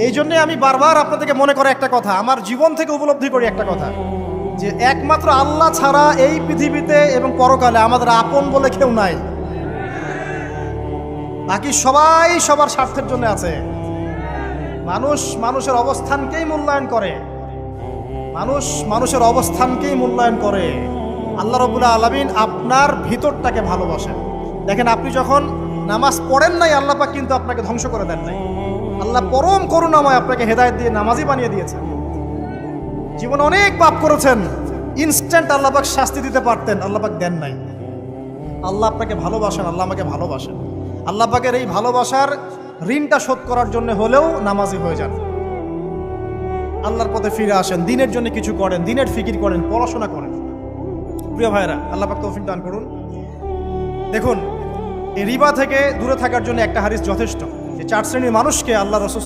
এই জন্যে আমি বারবার আপনাদেরকে মনে করে একটা কথা, আমার জীবন থেকে উপলব্ধি করি একটা কথা, যে একমাত্র আল্লাহ ছাড়া এই পৃথিবীতে এবং পরকালে আমাদের আপন বলে কেউ নাই। বাকি সবাই সবার স্বার্থের জন্য আছে। মানুষ মানুষের অবস্থানকেই মূল্যায়ন করে, মানুষ মানুষের অবস্থানকেই মূল্যায়ন করে। আল্লাহ রাব্বুল আলামিন আপনার ভিতরটাকে ভালোবাসেন। দেখেন, আপনি যখন নামাজ পড়েন নাই, আল্লাহ পাক কিন্তু আপনাকে ধ্বংস করে দেন নাই। আল্লাহ পরম করুণাময় আপনাকে হেদায়েত দিয়ে নামাজি বানিয়ে দিয়েছেন। জীবনে অনেক পাপ করেছেন, ইনস্ট্যান্ট আল্লাহ পাক শাস্তি দিতে পারতেন, আল্লাহ পাক দেন নাই। আল্লাহ আপনাকে ভালোবাসেন, আল্লাহ আমাকে ভালোবাসেন। আল্লাহ পাকের এই ভালোবাসার ঋণটা শোধ করার জন্য হলেও নামাজি হয়ে যান, আল্লাহর পথে ফিরে আসেন, দিনের জন্য কিছু করেন, দিনের ফিকির করেন, পড়াশোনা করেন। প্রিয় ভাইরা, আল্লাহ পাক তৌফিক দান করুন। দেখুন, এই রিবা থেকে দূরে থাকার জন্য একটা হাদিস যথেষ্ট, যে 4 শ্রেণীর মানুষকে আল্লাহ রাসূল